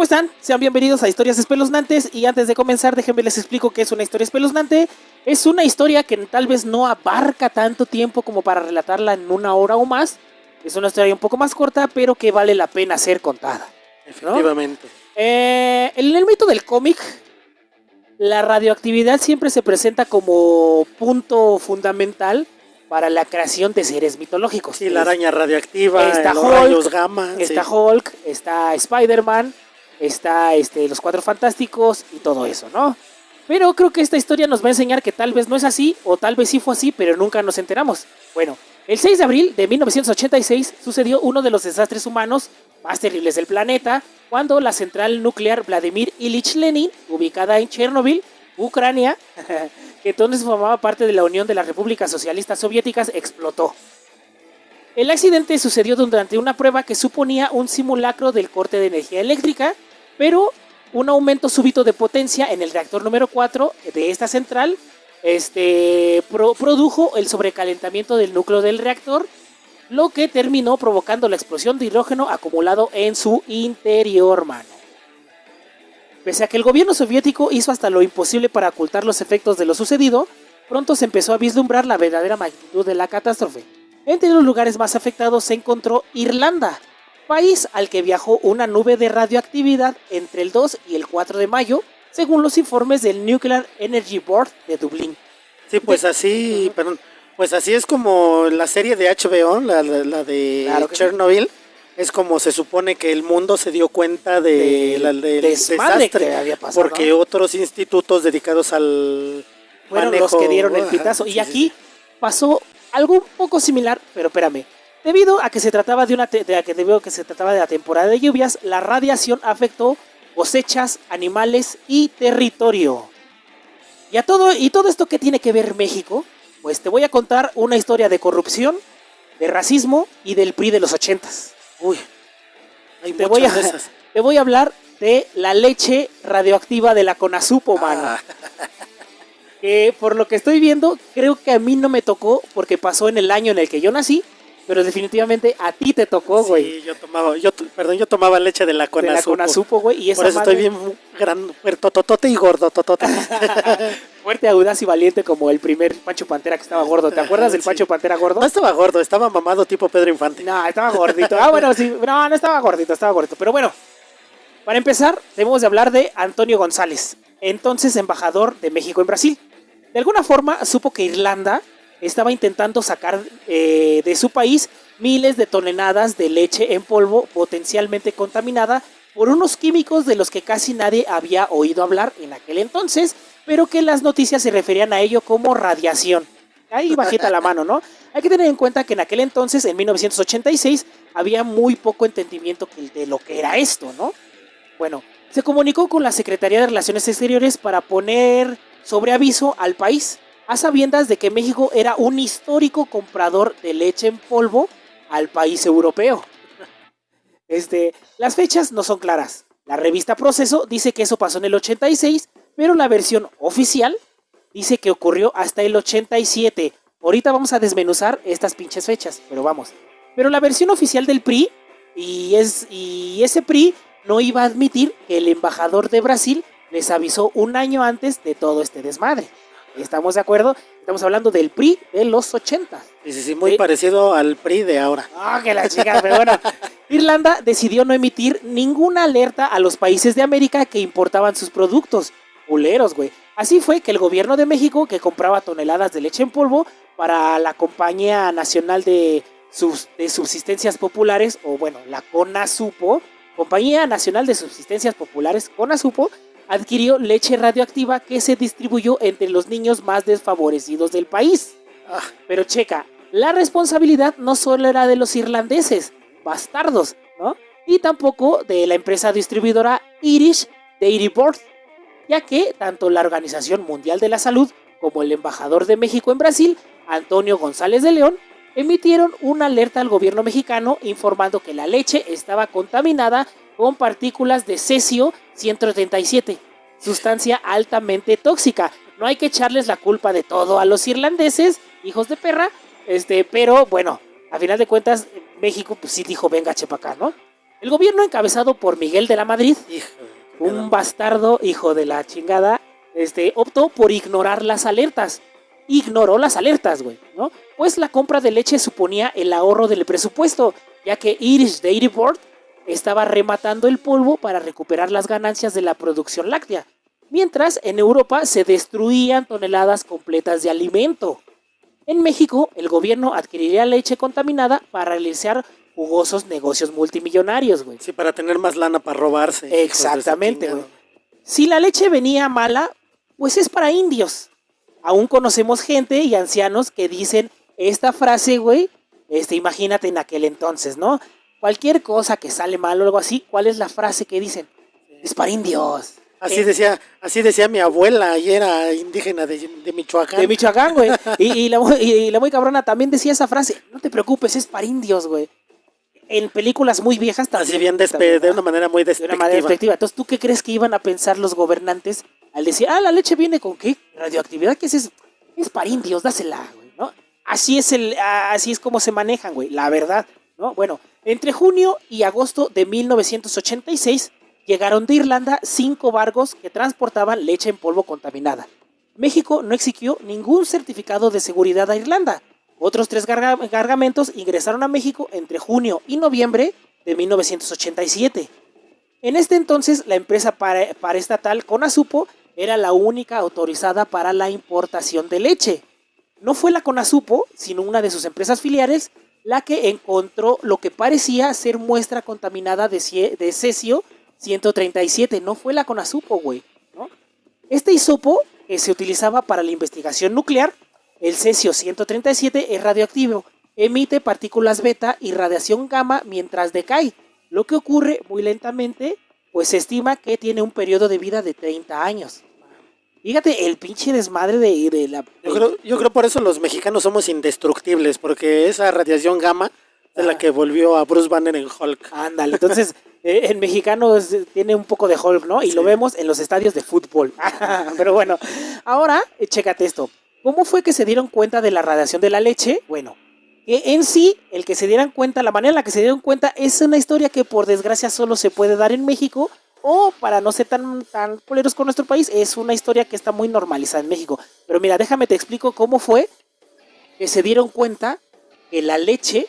están? Sean bienvenidos a Historias Espeluznantes. Y antes de comenzar, déjenme les explico qué es una historia espeluznante. Es una historia que tal vez no abarca tanto tiempo como para relatarla en 1 hora o más. Es una historia un poco más corta, pero que vale la pena ser contada, ¿no? Efectivamente. En el mito del cómic, la radioactividad siempre se presenta como punto fundamental para la creación de seres mitológicos. Sí, la araña radioactiva, está los Hulk, rayos gamma. Está sí. Hulk, está Spider-Man, está los Cuatro Fantásticos y todo eso, ¿no? Pero creo que esta historia nos va a enseñar que tal vez no es así, o tal vez sí fue así, pero nunca nos enteramos. Bueno, el 6 de abril de 1986 sucedió uno de los desastres humanos más terribles del planeta, cuando la central nuclear Vladimir Ilich Lenin, ubicada en Chernobyl, Ucrania, que entonces formaba parte de la Unión de las Repúblicas Socialistas Soviéticas, explotó. El accidente sucedió durante una prueba que suponía un simulacro del corte de energía eléctrica, pero un aumento súbito de potencia en el reactor número 4 de esta central produjo el sobrecalentamiento del núcleo del reactor, lo que terminó provocando la explosión de hidrógeno acumulado en su interior, mano. Pese a que el gobierno soviético hizo hasta lo imposible para ocultar los efectos de lo sucedido, pronto se empezó a vislumbrar la verdadera magnitud de la catástrofe. Entre los lugares más afectados se encontró Irlanda, país al que viajó una nube de radioactividad entre el 2 y el 4 de mayo, según los informes del Nuclear Energy Board de Dublín. Sí, pues así, perdón, pues así es como la serie de HBO, la de Claro que Chernobyl, sí. Es como se supone que el mundo se dio cuenta del desastre que había pasado, porque ¿no? Otros institutos dedicados al fueron manejo, los que dieron el pitazo. sí, y aquí pasó algo un poco similar, pero espérame. Debido a que se trataba de la temporada de lluvias, la radiación afectó cosechas, animales y territorio. Y todo esto que tiene que ver México, pues te voy a contar una historia de corrupción, de racismo y del PRI de los 80s. Uy, hay te voy a hablar de la leche radioactiva de la Conasupo, mano. Que por lo que estoy viendo, creo que a mí no me tocó porque pasó en el año en el que yo nací, pero definitivamente a ti te tocó, güey. Sí, yo tomaba leche de la Conasupo. De la Conasupo, güey, y esa por eso madre... estoy bien fuertototote y gordo, totote. Fuerte, audaz y valiente como el primer Pancho Pantera que estaba gordo. ¿Te acuerdas del Pancho Pantera gordo? No estaba gordo, estaba mamado tipo Pedro Infante. No, estaba gordito. Bueno, sí, no estaba gordito, Pero bueno, para empezar, debemos de hablar de Antonio González, entonces embajador de México en Brasil. De alguna forma supo que Irlanda estaba intentando sacar de su país miles de toneladas de leche en polvo potencialmente contaminada por unos químicos de los que casi nadie había oído hablar en aquel entonces, pero que las noticias se referían a ello como radiación. Ahí bajita la mano, ¿no? Hay que tener en cuenta que en aquel entonces, en 1986, había muy poco entendimiento de lo que era esto, ¿no? Bueno, se comunicó con la Secretaría de Relaciones Exteriores para poner sobre aviso al país, a sabiendas de que México era un histórico comprador de leche en polvo al país europeo. Las fechas no son claras. La revista Proceso dice que eso pasó en el 86, pero la versión oficial dice que ocurrió hasta el 87. Ahorita vamos a desmenuzar estas pinches fechas, pero vamos. Pero la versión oficial del PRI, y ese PRI no iba a admitir que el embajador de Brasil les avisó un año antes de todo este desmadre. ¿Estamos de acuerdo? Estamos hablando del PRI de los 80. Sí, muy parecido al PRI de ahora. Que la chica, pero bueno. Irlanda decidió no emitir ninguna alerta a los países de América que importaban sus productos. Culeros, güey. Así fue que el gobierno de México, que compraba toneladas de leche en polvo para la Compañía Nacional de Subsistencias Populares, o bueno, la CONASUPO, Compañía Nacional de Subsistencias Populares, CONASUPO, adquirió leche radioactiva que se distribuyó entre los niños más desfavorecidos del país. Pero checa, la responsabilidad no solo era de los irlandeses, bastardos, ¿no? Y tampoco de la empresa distribuidora Irish Dairy Board, ya que tanto la Organización Mundial de la Salud como el embajador de México en Brasil, Antonio González de León, emitieron una alerta al gobierno mexicano informando que la leche estaba contaminada con partículas de cesio 137, sustancia altamente tóxica. No hay que echarles la culpa de todo a los irlandeses, hijos de perra, pero bueno, a final de cuentas México pues sí dijo venga chepa acá, ¿no? El gobierno encabezado por Miguel de la Madrid, Hijo, un bastardo hijo de la chingada, optó por ignorar las alertas. Ignoró las alertas, güey, ¿no? Pues la compra de leche suponía el ahorro del presupuesto, ya que Irish Dairy Board estaba rematando el polvo para recuperar las ganancias de la producción láctea, mientras en Europa se destruían toneladas completas de alimento. En México, el gobierno adquiriría leche contaminada para realizar jugosos negocios multimillonarios, güey. sí, para tener más lana para robarse. Exactamente, güey. Si la leche venía mala, pues es para indios. Aún conocemos gente y ancianos que dicen esta frase, güey. Imagínate en aquel entonces, ¿no? Cualquier cosa que sale mal o algo así, ¿cuál es la frase que dicen? Es para indios. Así decía mi abuela, y era indígena de Michoacán. De Michoacán, güey. Y la muy cabrona también decía esa frase. No te preocupes, es para indios, güey. En películas muy viejas también. Así bien de una manera muy despectiva. De una manera despectiva. Entonces, ¿tú qué crees que iban a pensar los gobernantes al decir, la leche viene con qué? Radioactividad, ¿qué es eso? Es para indios, dásela, güey, ¿no? Así es como se manejan, güey, la verdad, ¿no? Bueno, entre junio y agosto de 1986 llegaron de Irlanda 5 barcos que transportaban leche en polvo contaminada. México no exigió ningún certificado de seguridad a Irlanda. Otros 3 cargamentos ingresaron a México entre junio y noviembre de 1987. En este entonces, la empresa paraestatal Conasupo era la única autorizada para la importación de leche. No fue la Conasupo, sino una de sus empresas filiales, la que encontró lo que parecía ser muestra contaminada de cesio 137. No fue la Conasupo, güey, ¿no? Este hisopo, que se utilizaba para la investigación nuclear, el cesio 137 es radioactivo, emite partículas beta y radiación gamma mientras decae, lo que ocurre muy lentamente, pues se estima que tiene un periodo de vida de 30 años. Fíjate el pinche desmadre de la... Yo creo por eso los mexicanos somos indestructibles, porque esa radiación gamma es la que volvió a Bruce Banner en Hulk. Ándale, entonces en mexicano tiene un poco de Hulk, ¿no? Y sí, lo vemos en los estadios de fútbol. Pero bueno, ahora chécate esto. ¿Cómo fue que se dieron cuenta de la radiación de la leche? Bueno, que en sí, el que se dieran cuenta, la manera en la que se dieron cuenta es una historia que por desgracia solo se puede dar en México, o para no ser tan culeros con nuestro país, es una historia que está muy normalizada en México. Pero mira, déjame te explico cómo fue que se dieron cuenta que la leche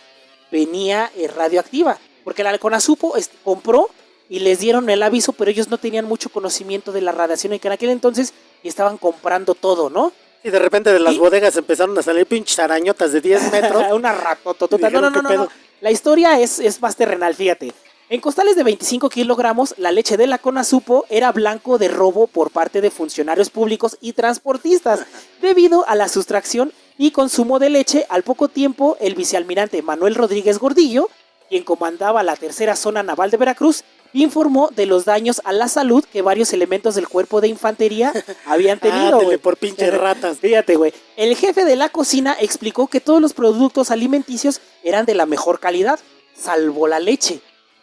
venía radioactiva. Porque la Conasupo compró y les dieron el aviso, pero ellos no tenían mucho conocimiento de la radiación en aquel entonces y estaban comprando todo, ¿no? Y de repente de las bodegas empezaron a salir pinches arañotas de 10 metros. Una ratotota. No. La historia es más terrenal, fíjate. En costales de 25 kilogramos, la leche de la Conasupo era blanco de robo por parte de funcionarios públicos y transportistas. Debido a la sustracción y consumo de leche, al poco tiempo, el vicealmirante Manuel Rodríguez Gordillo, quien comandaba la tercera zona naval de Veracruz, informó de los daños a la salud que varios elementos del cuerpo de infantería habían tenido. Por pinches ratas. Fíjate, güey. El jefe de la cocina explicó que todos los productos alimenticios eran de la mejor calidad, salvo la leche,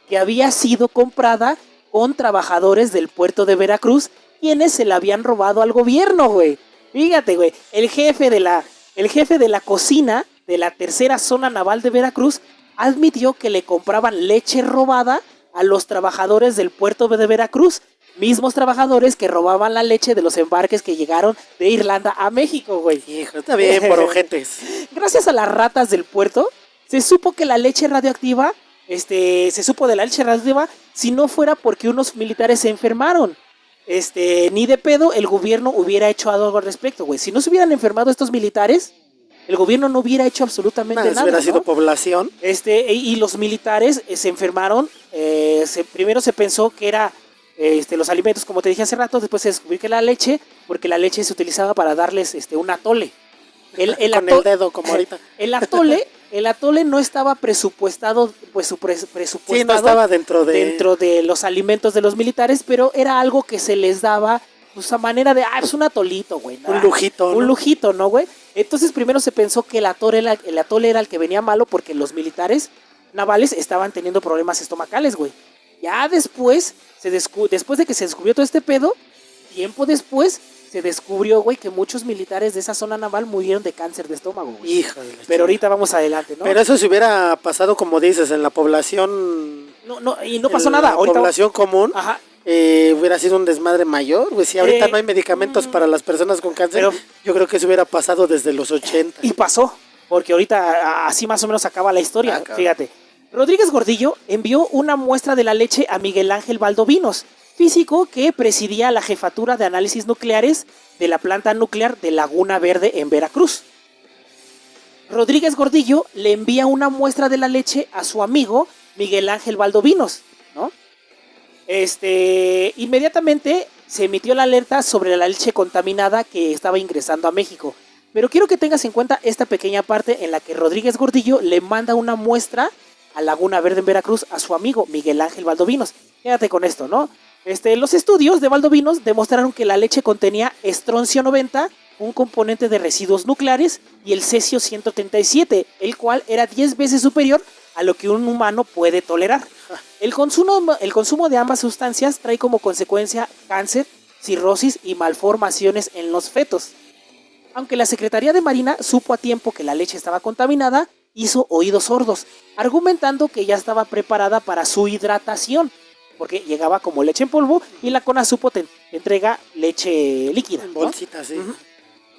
que había sido comprada con trabajadores del puerto de Veracruz, quienes se la habían robado al gobierno, güey. Fíjate, güey. El jefe de la cocina de la tercera zona naval de Veracruz admitió que le compraban leche robada a los trabajadores del puerto de Veracruz, mismos trabajadores que robaban la leche de los embarques que llegaron de Irlanda a México, güey. Hijo, está bien, por ojetes. Gracias a las ratas del puerto, se supo que la leche radioactiva, si no fuera porque unos militares se enfermaron. Ni de pedo el gobierno hubiera hecho algo al respecto, güey. Si no se hubieran enfermado estos militares, el gobierno no hubiera hecho absolutamente nada. Hubiera sido población. Y los militares se enfermaron. Primero se pensó que era los alimentos, como te dije hace rato. Después se descubrió que la leche, porque la leche se utilizaba para darles un atole. Con el dedo, como ahorita. El atole no estaba presupuestado, pues presupuestado. Sí, no estaba dentro de los alimentos de los militares, pero era algo que se les daba, pues a manera de, es un atolito, güey. Un lujito, ¿no? Un lujito, ¿no, güey? Entonces primero se pensó que el atole era el que venía malo porque los militares navales estaban teniendo problemas estomacales, güey. Ya después de que se descubrió todo este pedo, tiempo después se descubrió, güey, que muchos militares de esa zona naval murieron de cáncer de estómago, güey. Híjole. Pero ahorita vamos adelante, ¿no? Pero eso se hubiera pasado, como dices, en la población Y no pasó nada. La Ahorita, población común ajá, hubiera sido un desmadre mayor. Pues si ahorita no hay medicamentos para las personas con cáncer, pero- yo creo que eso hubiera pasado desde los 80. y pasó, porque ahorita así más o menos acaba la historia. Cabrón. Fíjate, Rodríguez Gordillo envió una muestra de la leche a Miguel Ángel Valdovinos, físico que presidía la jefatura de análisis nucleares de la planta nuclear de Laguna Verde en Veracruz. Rodríguez Gordillo le envía una muestra de la leche a su amigo Miguel Ángel Valdovinos, ¿no? Inmediatamente se emitió la alerta sobre la leche contaminada que estaba ingresando a México. Pero quiero que tengas en cuenta esta pequeña parte en la que Rodríguez Gordillo le manda una muestra a Laguna Verde en Veracruz a su amigo Miguel Ángel Valdovinos. Quédate con esto, ¿no? Los estudios de Valdovinos demostraron que la leche contenía estroncio 90, un componente de residuos nucleares, y el cesio 137, el cual era 10 veces superior a lo que un humano puede tolerar. El consumo de ambas sustancias trae como consecuencia cáncer, cirrosis y malformaciones en los fetos. Aunque la Secretaría de Marina supo a tiempo que la leche estaba contaminada, hizo oídos sordos, argumentando que ya estaba preparada para su hidratación, porque llegaba como leche en polvo y la CONASUPO te entrega leche líquida, En ¿no? bolsitas, sí.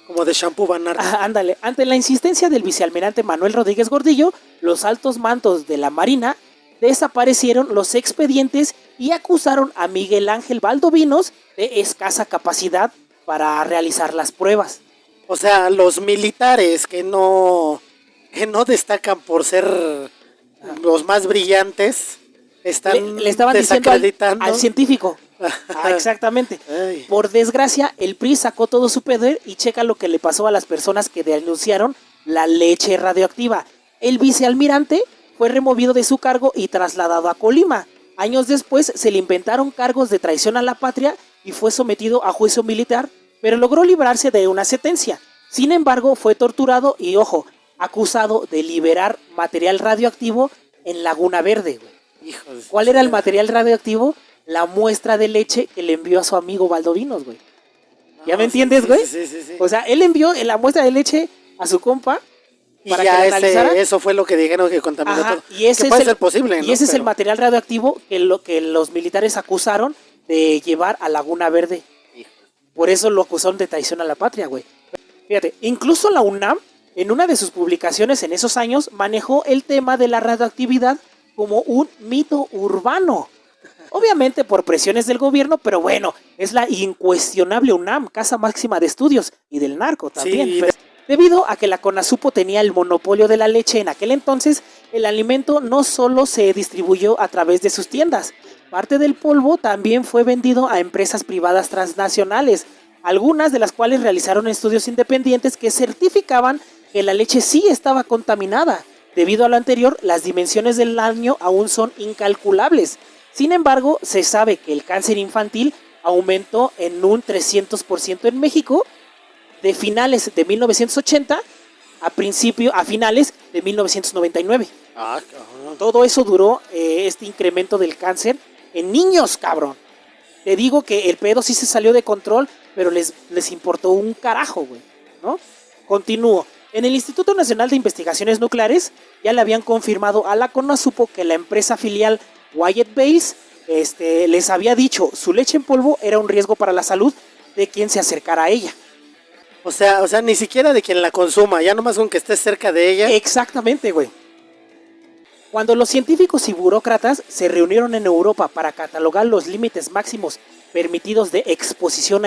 Como de shampoo Banart. Ándale, ante la insistencia del vicealmirante Manuel Rodríguez Gordillo, los altos mandos de la Marina desaparecieron los expedientes y acusaron a Miguel Ángel Valdovinos de escasa capacidad para realizar las pruebas. O sea, los militares que no destacan por ser los más brillantes, están Le estaban diciendo desacreditando al científico. Exactamente. Ay. Por desgracia, el PRI sacó todo su poder y checa lo que le pasó a las personas que denunciaron la leche radioactiva. El vicealmirante fue removido de su cargo y trasladado a Colima. Años después se le inventaron cargos de traición a la patria y fue sometido a juicio militar, pero logró librarse de una sentencia. Sin embargo, fue torturado y, ojo, acusado de liberar material radioactivo en Laguna Verde, güey. Hijos. ¿Cuál era el material radioactivo? La muestra de leche que le envió a su amigo Valdovinos, güey. ¿Ya me entiendes, güey? Sí. O sea, él envió la muestra de leche a su compa Y para ya que la analizara. eso fue lo que dijeron que contaminó Ajá, todo. y ese que es puede el, ser posible, ¿no? y ese es el Pero- material radioactivo que los militares acusaron de llevar a Laguna Verde. Por eso lo acusaron de traición a la patria, güey. Fíjate, incluso la UNAM, en una de sus publicaciones en esos años, manejó el tema de la radioactividad como un mito urbano. Obviamente por presiones del gobierno, pero bueno, es la incuestionable UNAM, casa máxima de estudios y del narco también. Sí, Debido a que la CONASUPO tenía el monopolio de la leche en aquel entonces, el alimento no solo se distribuyó a través de sus tiendas, parte del polvo también fue vendido a empresas privadas transnacionales, algunas de las cuales realizaron estudios independientes que certificaban que la leche sí estaba contaminada. Debido a lo anterior, las dimensiones del daño aún son incalculables. Sin embargo, se sabe que el cáncer infantil aumentó en un 300% en México de finales de 1980 a finales de 1999. Ah, cabrón. Todo eso duró este incremento del cáncer en niños, cabrón. Te digo que el pedo sí se salió de control, pero les importó un carajo, güey, ¿no? Continúo. En el Instituto Nacional de Investigaciones Nucleares ya le habían confirmado a la CONASUPO que la empresa filial Wyatt Bales les había dicho su leche en polvo era un riesgo para la salud de quien se acercara a ella. O sea, ni siquiera de quien la consuma, ya nomás con que estés cerca de ella. Exactamente, güey. Cuando los científicos y burócratas se reunieron en Europa para catalogar los límites máximos permitidos de exposición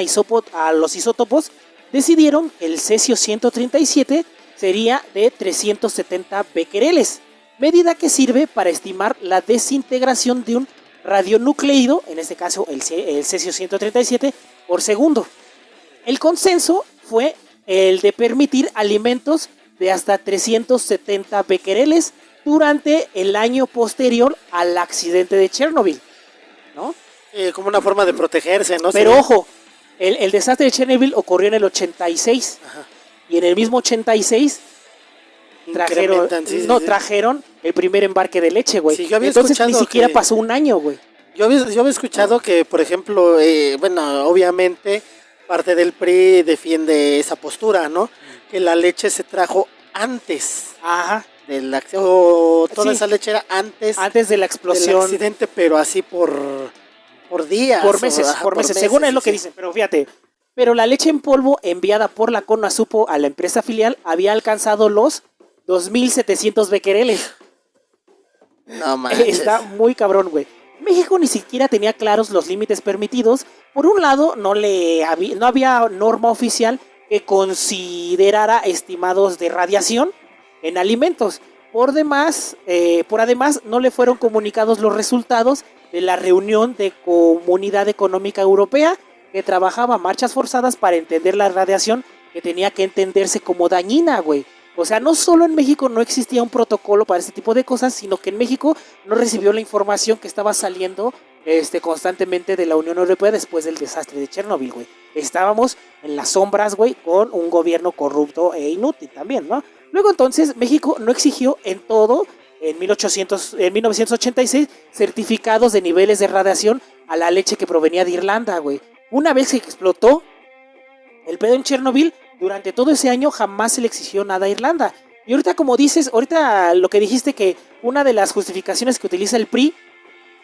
a los isótopos, decidieron que el cesio 137 sería de 370 becquereles, medida que sirve para estimar la desintegración de un radionucleido, en este caso el cesio 137, por segundo. El consenso fue el de permitir alimentos de hasta 370 becquereles durante el año posterior al accidente de Chernobyl, ¿no? Como una forma de protegerse, ¿no? Pero Sí. ojo, el desastre de Chernobyl ocurrió en el 86. Ajá. Y en el mismo 86 Incrementan, sí, sí. trajeron el primer embarque de leche, güey. Sí, yo había Entonces ni escuchado siquiera que- pasó un año, güey. Yo había escuchado que, por ejemplo, bueno, obviamente parte del PRI defiende esa postura, ¿no? Que la leche se trajo antes Ajá. o toda Sí. esa leche era antes Antes de la del explosión. accidente, pero así por días. Por meses, por meses, según es lo que sí. dicen, pero fíjate. Pero la leche en polvo enviada por la CONASUPO a la empresa filial había alcanzado los 2.700 becquereles. No manches. Está muy cabrón, güey. México ni siquiera tenía claros los límites permitidos. Por un lado, no había norma oficial que considerara estimados de radiación en alimentos. Por además, no le fueron comunicados los resultados de la reunión de Comunidad Económica Europea que trabajaba a marchas forzadas para entender la radiación que tenía que entenderse como dañina, güey. O sea, no solo en México no existía un protocolo para este tipo de cosas, sino que en México no recibió la información que estaba saliendo constantemente de la Unión Europea después del desastre de Chernobyl, güey. Estábamos en las sombras, güey, con un gobierno corrupto e inútil también, ¿no? Luego entonces México no exigió en todo, en 1986, certificados de niveles de radiación a la leche que provenía de Irlanda, güey. Una vez que explotó el pedo en Chernobyl, durante todo ese año jamás se le exigió nada a Irlanda. Y ahorita, como dices, ahorita lo que dijiste que una de las justificaciones que utiliza el PRI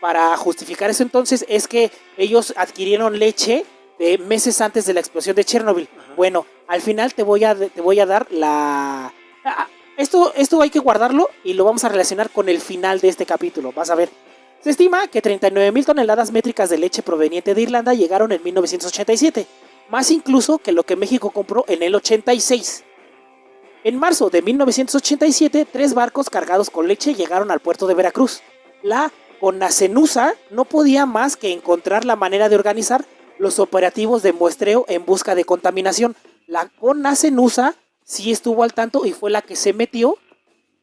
para justificar eso entonces es que ellos adquirieron leche de meses antes de la explosión de Chernobyl. Ajá. Bueno, al final te voy a dar la... Esto hay que guardarlo y lo vamos a relacionar con el final de este capítulo. Vas a ver. Se estima que 39,000 toneladas métricas de leche proveniente de Irlanda llegaron en 1987. Más incluso que lo que México compró en el 86. En marzo de 1987, 3 barcos cargados con leche llegaron al puerto de Veracruz. La CONACENUSA no podía más que encontrar la manera de organizar los operativos de muestreo en busca de contaminación. La CONACENUSA sí estuvo al tanto y fue la que se metió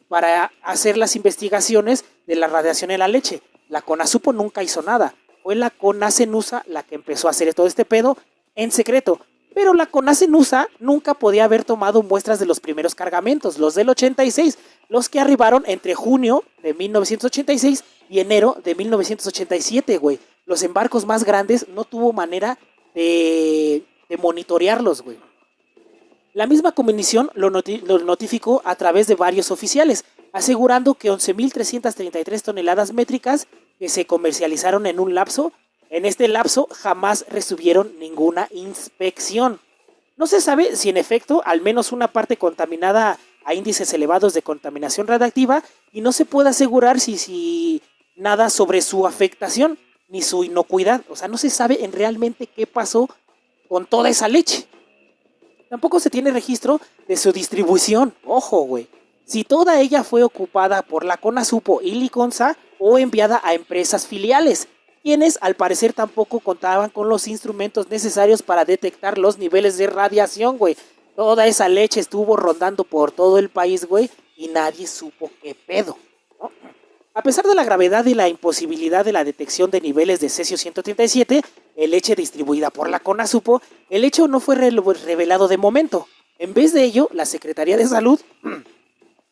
para hacer las investigaciones de la radiación en la leche. La CONASUPO nunca hizo nada. Fue la CONACENUSA la que empezó a hacer todo este pedo en secreto. Pero la CONACENUSA nunca podía haber tomado muestras de los primeros cargamentos, los del 86, los que arribaron entre junio de 1986 y enero de 1987, güey. Los embarcos más grandes no tuvo manera de monitorearlos, güey. La misma comisión lo notificó a través de varios oficiales, asegurando que 11.333 toneladas métricas que se comercializaron en un lapso. En este lapso jamás recibieron ninguna inspección. No se sabe si en efecto al menos una parte contaminada a índices elevados de contaminación radiactiva y no se puede asegurar si nada sobre su afectación ni su inocuidad. O sea, no se sabe en realmente qué pasó con toda esa leche. Tampoco se tiene registro de su distribución. Ojo, güey. Si toda ella fue ocupada por la CONASUPO y Liconza o enviada a empresas filiales, quienes al parecer tampoco contaban con los instrumentos necesarios para detectar los niveles de radiación, güey. Toda esa leche estuvo rondando por todo el país, güey, y nadie supo qué pedo, ¿no? A pesar de la gravedad y la imposibilidad de la detección de niveles de cesio 137, en leche distribuida por la CONASUPO, el hecho no fue revelado de momento. En vez de ello, la Secretaría de Salud,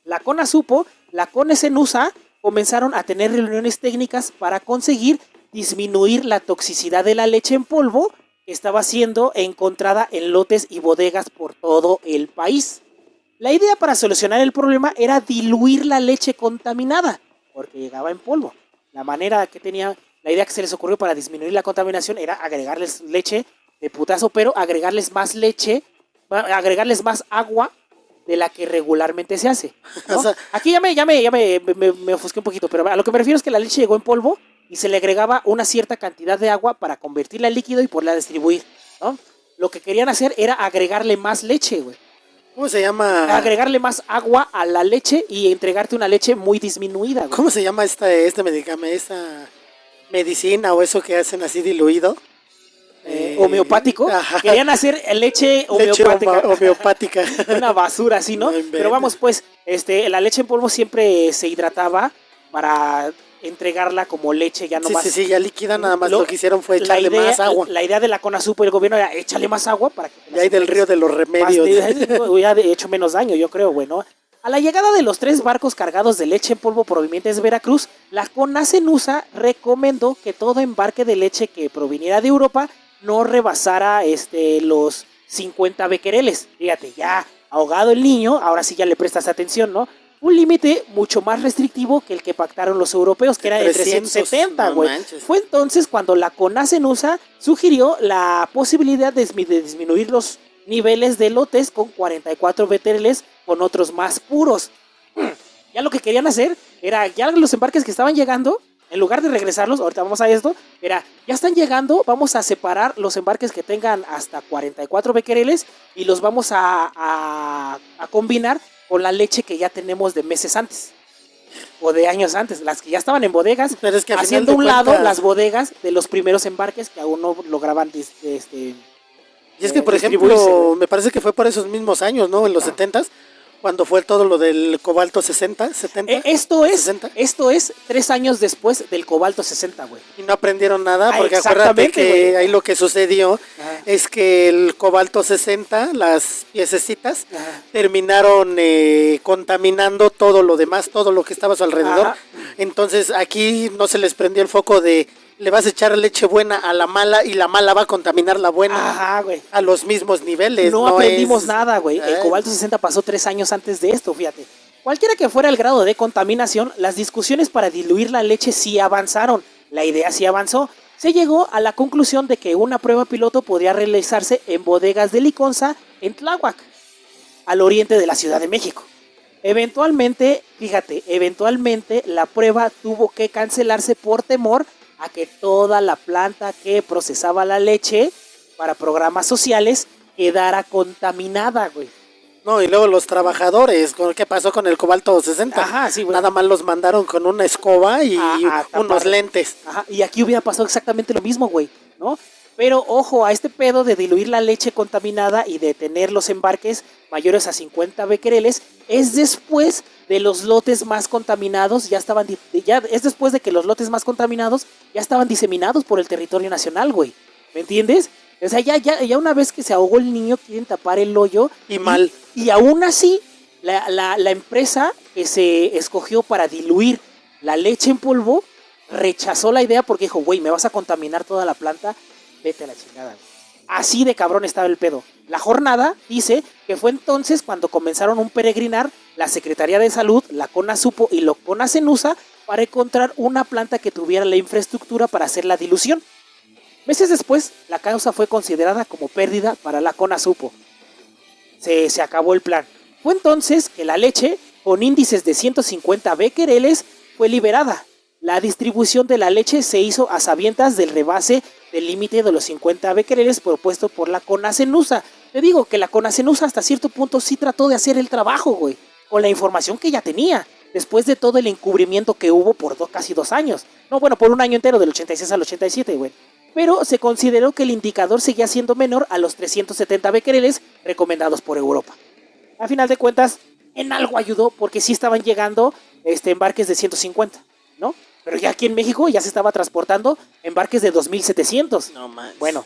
la CONASUPO, la CONACENUSA, comenzaron a tener reuniones técnicas para conseguir disminuir la toxicidad de la leche en polvo que estaba siendo encontrada en lotes y bodegas por todo el país. La idea para solucionar el problema era diluir la leche contaminada, porque llegaba en polvo. La idea que se les ocurrió para disminuir la contaminación era agregarles leche de putazo, pero agregarles más agua de la que regularmente se hace, ¿no? O sea, aquí ya me ofusqué un poquito, pero a lo que me refiero es que la leche llegó en polvo y se le agregaba una cierta cantidad de agua para convertirla en líquido y poderla distribuir, ¿no? Lo que querían hacer era agregarle más leche, güey. ¿Cómo se llama? Agregarle más agua a la leche y entregarte una leche muy disminuida, güey. ¿Cómo se llama este medicamento, esta medicina o eso que hacen así diluido? Homeopático. Ajá. Querían hacer leche homeopática. Una basura así, ¿no? Pero vamos, pues, la leche en polvo siempre se hidrataba para entregarla como leche ya nomás. Sí, ya líquida, nada más lo que hicieron fue echarle más agua. La idea de la CONASUPO y el gobierno era échale más agua para que... Y ahí del río de los remedios. Ya de hecho menos daño, yo creo, güey, ¿no? A la llegada de los 3 barcos cargados de leche en polvo provenientes de Veracruz, la CONACENUSA recomendó que todo embarque de leche que proviniera de Europa no rebasara los 50 becquereles. Fíjate, ya ahogado el niño, ahora sí ya le prestas atención, ¿no? un límite mucho más restrictivo que el que pactaron los europeos, que era de 370, güey. Fue entonces cuando la CONACENUSA sugirió la posibilidad de disminuir los niveles de lotes con 44 BTLs con otros más puros. Ya lo que querían hacer era, ya los embarques que estaban llegando, en lugar de regresarlos, ahorita vamos a esto, era, ya están llegando, vamos a separar los embarques que tengan hasta 44 becquereles y los vamos a combinar con la leche que ya tenemos de meses antes o de años antes, las que ya estaban en bodegas, pero es que haciendo a un lado las bodegas de los primeros embarques que aún no lograban y es que, por ejemplo, me parece que fue por esos mismos años, ¿no? En los 70s, cuando fue todo lo del cobalto 70. Esto es 3 años después del cobalto 60, güey. Y no aprendieron nada, porque acuérdate que güey, ahí lo que sucedió es que el cobalto 60, las piececitas, terminaron contaminando todo lo demás, todo lo que estaba a su alrededor. Entonces aquí no se les prendió el foco de le vas a echar leche buena a la mala y la mala va a contaminar la buena güey. A los mismos niveles. No aprendimos nada, güey. El cobalto 60 pasó 3 años antes de esto, fíjate. Cualquiera que fuera el grado de contaminación, las discusiones para diluir la leche sí avanzaron. La idea sí avanzó. Se llegó a la conclusión de que una prueba piloto podía realizarse en bodegas de Liconza en Tláhuac, al oriente de la Ciudad de México. Eventualmente la prueba tuvo que cancelarse por temor a que toda la planta que procesaba la leche para programas sociales quedara contaminada, güey. No, y luego los trabajadores, ¿qué pasó con el cobalto 60? Sí, güey. Nada más los mandaron con una escoba y unos lentes. Y aquí hubiera pasado exactamente lo mismo, güey, ¿no? Pero ojo a este pedo de diluir la leche contaminada y de tener los embarques mayores a 50 becquereles, es después de los lotes más contaminados, es después de que los lotes más contaminados ya estaban diseminados por el territorio nacional, güey. ¿Me entiendes? O sea, ya una vez que se ahogó el niño, quieren tapar el hoyo. Y aún así, la empresa que se escogió para diluir la leche en polvo rechazó la idea porque dijo, güey, me vas a contaminar toda la planta, vete a la chingada. Así de cabrón estaba el pedo. La jornada dice que fue entonces cuando comenzaron un peregrinar la Secretaría de Salud, la CONASUPO y la CONACENUSA para encontrar una planta que tuviera la infraestructura para hacer la dilución. Meses después, la causa fue considerada como pérdida para la CONASUPO. Se acabó el plan. Fue entonces que la leche, con índices de 150 becquereles, fue liberada. La distribución de la leche se hizo a sabiendas del rebase del límite de los 50 becquereles propuesto por la CONACENUSA. Te digo que la CONACENUSA hasta cierto punto sí trató de hacer el trabajo, güey, con la información que ya tenía, después de todo el encubrimiento que hubo por casi 2 años. No, bueno, por un año entero, del 86 al 87, güey. Pero se consideró que el indicador seguía siendo menor a los 370 becquereles recomendados por Europa. A final de cuentas, en algo ayudó porque sí estaban llegando embarques de 150, ¿no? Pero ya aquí en México ya se estaba transportando embarques de 2.700. No más. Bueno,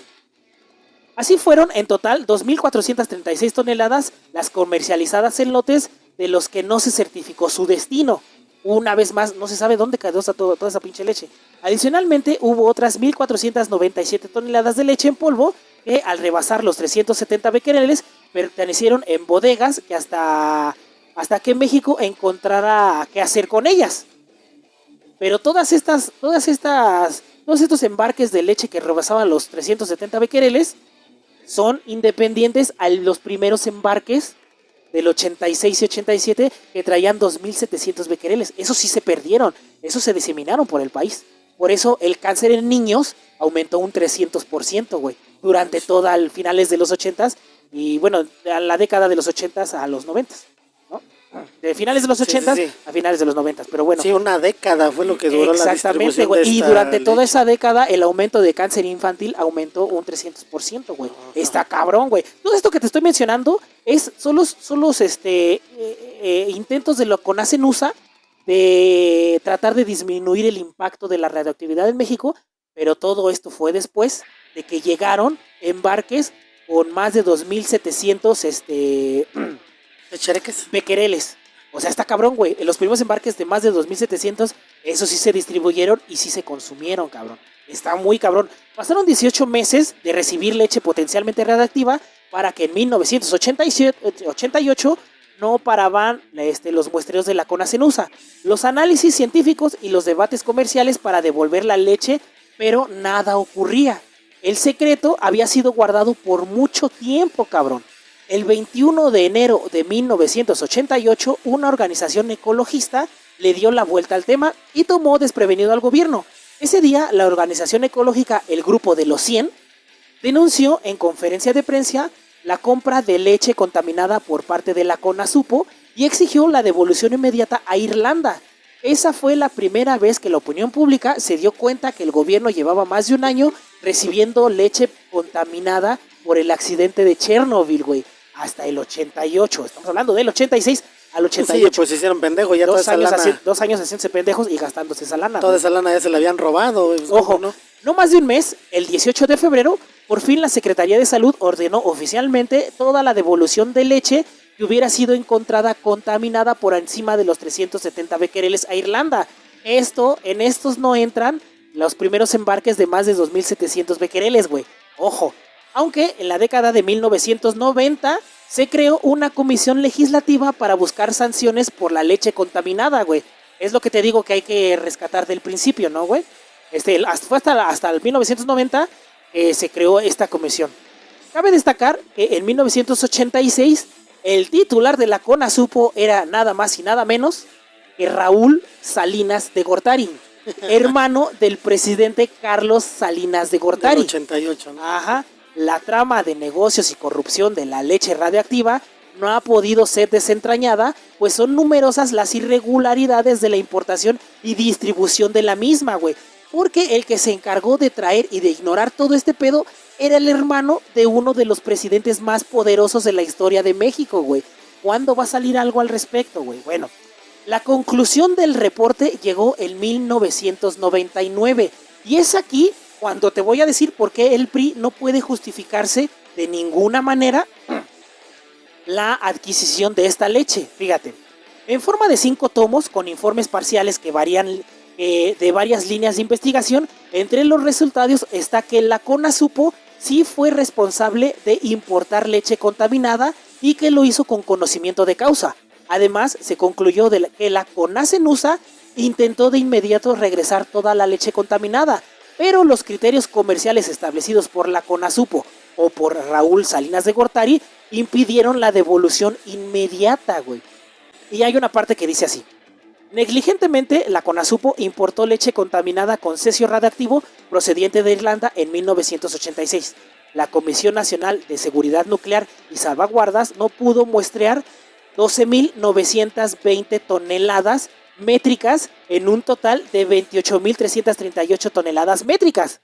así fueron en total 2.436 toneladas las comercializadas en lotes de los que no se certificó su destino. Una vez más, no se sabe dónde quedó toda esa pinche leche. Adicionalmente, hubo otras 1.497 toneladas de leche en polvo que al rebasar los 370 becquereles pertenecieron en bodegas que hasta que México encontrara qué hacer con ellas. Pero todos estos embarques de leche que rebasaban los 370 becquereles son independientes a los primeros embarques del 86 y 87 que traían 2.700 becquereles. Esos sí se perdieron, esos se diseminaron por el país. Por eso el cáncer en niños aumentó un 300%, güey, durante finales de los 80s y bueno, a la década de los 80s a los 90s. De finales de los 80s a finales de los 90s, pero bueno. Sí, una década fue lo que duró la distribución güey. Y durante leche. Toda esa década el aumento de cáncer infantil aumentó un 300%, güey. Está cabrón, güey. Todo esto que te estoy mencionando son los intentos de la CONACENUSA de tratar de disminuir el impacto de la radioactividad en México, pero todo esto fue después de que llegaron embarques con más de 2.700 becquereles. O sea, está cabrón, güey. En los primeros embarques de más de 2.700, esos sí se distribuyeron y sí se consumieron, cabrón. Está muy cabrón. Pasaron 18 meses de recibir leche potencialmente radiactiva para que en 1988 no paraban los muestreos de la Conacenusa, los análisis científicos y los debates comerciales para devolver la leche, pero nada ocurría. El secreto había sido guardado por mucho tiempo, cabrón. El 21 de enero de 1988, una organización ecologista le dio la vuelta al tema y tomó desprevenido al gobierno. Ese día, la organización ecológica, el Grupo de los 100, denunció en conferencia de prensa la compra de leche contaminada por parte de la CONASUPO y exigió la devolución inmediata a Irlanda. Esa fue la primera vez que la opinión pública se dio cuenta que el gobierno llevaba más de un año recibiendo leche contaminada por el accidente de Chernobyl, güey. Hasta el 88. Estamos hablando del 86 al 88. Sí, pues se hicieron pendejos ya toda esa lana. 2 años haciéndose pendejos y gastándose esa lana. Toda esa lana ya se la habían robado. Ojo, no más de un mes, el 18 de febrero, por fin la Secretaría de Salud ordenó oficialmente toda la devolución de leche que hubiera sido encontrada contaminada por encima de los 370 becquereles a Irlanda. En estos no entran los primeros embarques de más de 2.700 becquereles, güey. Ojo, aunque en la década de 1990 se creó una comisión legislativa para buscar sanciones por la leche contaminada, güey. Es lo que te digo que hay que rescatar del principio, ¿no, güey? Fue hasta el 1990 se creó esta comisión. Cabe destacar que en 1986 el titular de la CONASUPO era nada más y nada menos que Raúl Salinas de Gortari, hermano del presidente Carlos Salinas de Gortari. Del 88, ¿no? Ajá. La trama de negocios y corrupción de la leche radioactiva no ha podido ser desentrañada, pues son numerosas las irregularidades de la importación y distribución de la misma, güey. Porque el que se encargó de traer y de ignorar todo este pedo era el hermano de uno de los presidentes más poderosos de la historia de México, güey. ¿Cuándo va a salir algo al respecto, güey? Bueno, la conclusión del reporte llegó en 1999 y es aquí cuando te voy a decir por qué el PRI no puede justificarse de ninguna manera la adquisición de esta leche. Fíjate, en forma de 5 tomos con informes parciales que varían de varias líneas de investigación, entre los resultados está que la CONASUPO sí fue responsable de importar leche contaminada y que lo hizo con conocimiento de causa. Además, se concluyó que la Conacenusa intentó de inmediato regresar toda la leche contaminada, pero los criterios comerciales establecidos por la CONASUPO o por Raúl Salinas de Gortari impidieron la devolución inmediata, güey. Y hay una parte que dice así: negligentemente, la CONASUPO importó leche contaminada con cesio radiactivo procediente de Irlanda en 1986. La Comisión Nacional de Seguridad Nuclear y Salvaguardas no pudo muestrear 12.920 toneladas métricas en un total de 28.338 toneladas métricas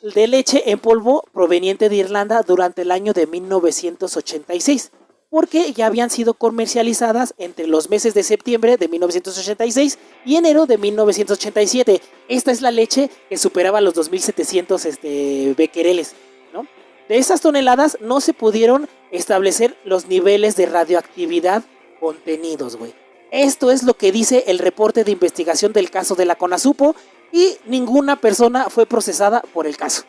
de leche en polvo proveniente de Irlanda durante el año de 1986, porque ya habían sido comercializadas entre los meses de septiembre de 1986 y enero de 1987. Esta es la leche que superaba los 2.700 becquereles, ¿no? De esas toneladas no se pudieron establecer los niveles de radioactividad contenidos, güey. Esto es lo que dice el reporte de investigación del caso de la CONASUPO y ninguna persona fue procesada por el caso.